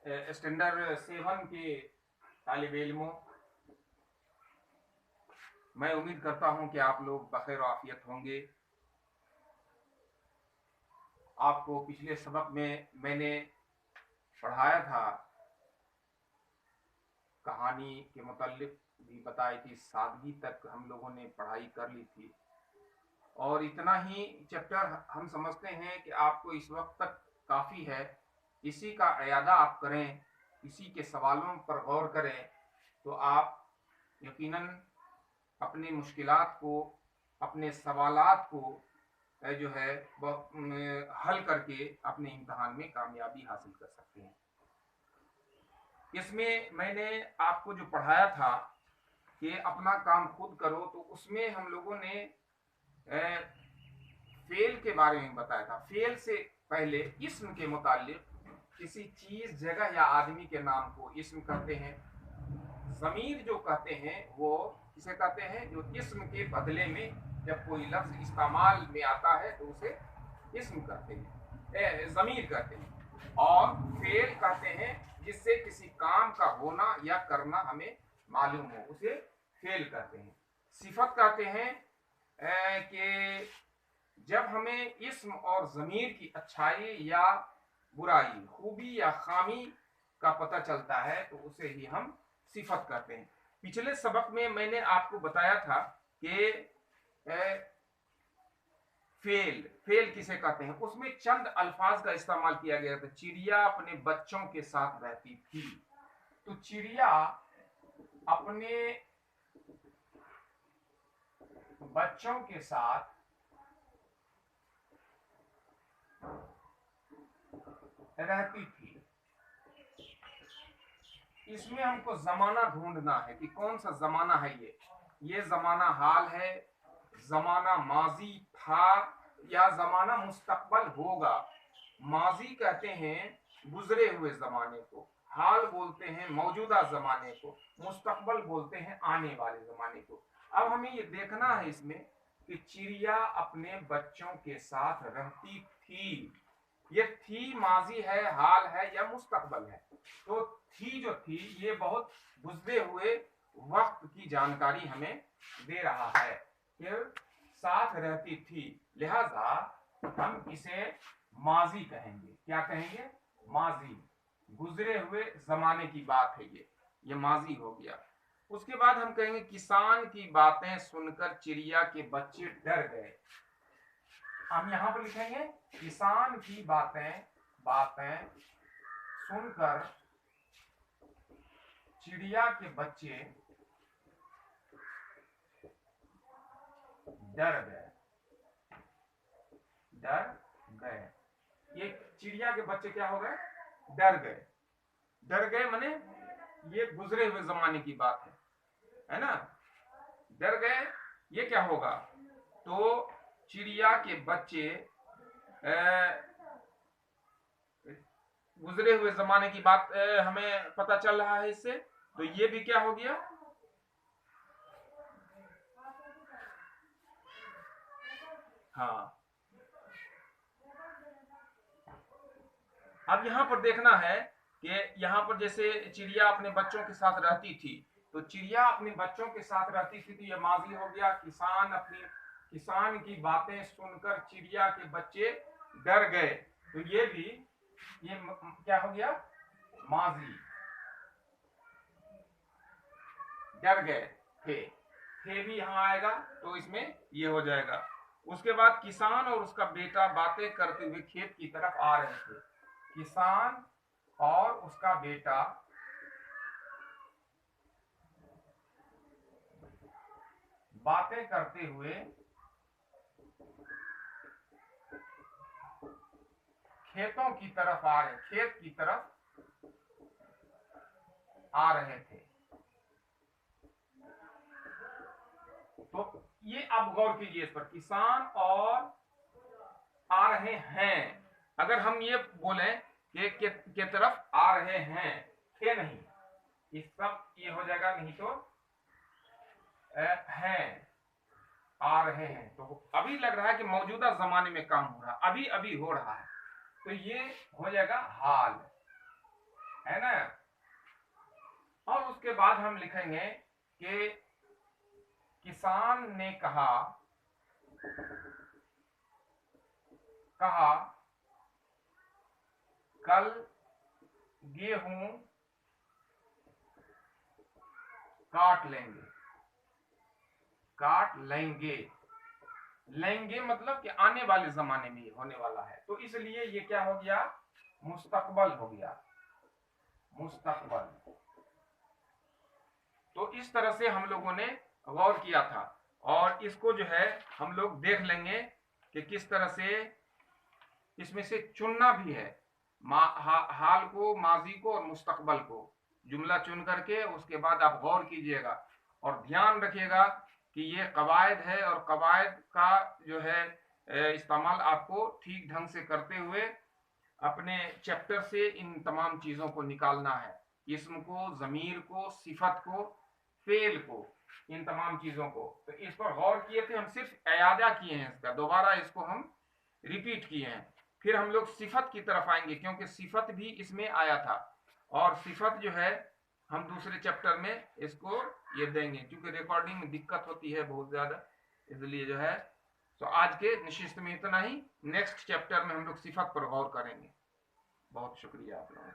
Standard 7 के तालिब इल्मों, मैं उम्मीद करता हूं कि आप लोग बखैर आफियत होंगे। आपको पिछले सबक में मैंने पढ़ाया था, कहानी के मुतालिक भी बताई थी, सादगी तक हम लोगों ने पढ़ाई कर ली थी और इतना ही चैप्टर हम समझते हैं कि आपको इस वक्त तक काफ़ी है। इसी का इयादा आप करें, इसी के सवालों पर गौर करें तो आप यकीनन अपनी मुश्किलात को, अपने सवालात को जो है हल करके अपने इम्तहान में कामयाबी हासिल कर सकते हैं। इसमें मैंने आपको जो पढ़ाया था कि अपना काम खुद करो, तो उसमें हम लोगों ने फेल के बारे में बताया था। फेल से पहले इस्म के मुतालिक किसी चीज, जगह या आदमी के नाम को इस्म कहते हैं। ज़मीर जो कहते हैं वो किसे कहते हैं? जो इस्म के बदले में जब कोई लफ्ज इस्तेमाल में आता है तो उसे इस्म कहते हैं, ज़मीर कहते हैं। और फेल कहते हैं जिससे किसी काम का होना या करना हमें मालूम हो, उसे फेल कहते हैं। सिफत कहते हैं कि जब हमें इस्म और ज़मीर की अच्छाई या बुराई, खूबी या खामी का पता चलता है तो उसे ही हम सिफत कहते हैं। पिछले सबक में मैंने आपको बताया था कि फेल किसे कहते हैं। उसमें चंद अल्फाज का इस्तेमाल किया गया था। चिड़िया अपने बच्चों के साथ रहती थी, तो चिड़िया अपने बच्चों के साथ रहती थी। इसमें हमको जमाना ढूंढना है कि कौन सा जमाना है। ये जमाना हाल है, जमाना माजी था, या जमाना मुस्तकबल होगा। माजी कहते हैं गुजरे हुए जमाने को, हाल बोलते हैं मौजूदा जमाने को, मुस्तकबल बोलते हैं आने वाले जमाने को। अब हमें ये देखना है इसमें कि चिड़िया अपने बच्चों के साथ रहती थी। ये थी माजी है, हाल है या मुस्तकबल है? तो थी जो थी ये बहुत गुजरे हुए वक्त की जानकारी हमें दे रहा है कि साथ रहती थी, लिहाजा हम इसे माजी कहेंगे। क्या कहेंगे? माजी, गुजरे हुए जमाने की बात है ये माजी हो गया। उसके बाद हम कहेंगे किसान की बातें सुनकर चिड़िया के बच्चे डर गए। हम यहां पर लिखेंगे किसान की बातें सुनकर चिड़िया के बच्चे डर गए। ये चिड़िया के बच्चे क्या हो गए? डर गए माने ये गुजरे हुए जमाने की बात है ना। डर गए, ये क्या होगा? तो चिड़िया के बच्चे गुजरे हुए जमाने की बात हमें पता चल रहा है इससे, तो ये भी क्या हो गया? हाँ, अब यहां पर देखना है कि यहां पर जैसे चिड़िया अपने बच्चों के साथ रहती थी, तो चिड़िया अपने बच्चों के साथ रहती थी, तो ये माजी हो गया। किसान की बातें सुनकर चिड़िया के बच्चे डर गए, तो ये भी क्या हो गया? माजी। डर गए थे भी यहां आएगा तो इसमें ये हो जाएगा। उसके बाद किसान और उसका बेटा बातें करते हुए खेत की तरफ आ रहे थे। किसान और उसका बेटा बातें करते हुए खेतों की तरफ खेत की तरफ आ रहे थे। तो ये आप गौर कीजिए इस पर, किसान और आ रहे हैं। अगर हम ये बोले के तरफ आ रहे हैं, थे नहीं, इस सब ये हो जाएगा, नहीं तो हैं, आ रहे हैं। तो अभी लग रहा है कि मौजूदा जमाने में काम हो रहा, अभी अभी हो रहा है, तो ये हो जाएगा हाल, है ना। और उसके बाद हम लिखेंगे कि किसान ने कहा कल गेहूं काट लेंगे। काट लेंगे, लेंगे मतलब कि आने वाले जमाने में होने वाला है, तो इसलिए ये क्या हो गया, मुस्तकबल हो गया, मुस्तकबल। तो इस तरह से हम लोगों ने गौर किया था, और इसको जो है हम लोग देख लेंगे कि किस तरह से इसमें से चुनना भी है, हाल को, माजी को और मुस्तकबल को जुमला चुन करके उसके बाद आप गौर कीजिएगा और ध्यान रखिएगा कि ये कवायद है, और कवायद का जो है इस्तेमाल आपको ठीक ढंग से करते हुए अपने चैप्टर से इन तमाम चीज़ों को निकालना है, इस्म को, ज़मीर को, सिफत को, फेल को, इन तमाम चीज़ों को। तो इस पर गौर किए थे हम, सिर्फ इयादा किए हैं, इसका दोबारा इसको हम रिपीट किए हैं। फिर हम लोग सिफत की तरफ आएंगे, क्योंकि सिफत भी इसमें आया था, और सिफत जो है हम दूसरे चैप्टर में इसको ये देंगे, क्योंकि रिकॉर्डिंग में दिक्कत होती है बहुत ज़्यादा, इसलिए जो है। तो आज के निशिस्त में इतना ही, नेक्स्ट चैप्टर में हम लोग सिफत पर गौर करेंगे। बहुत शुक्रिया आप लोगों का।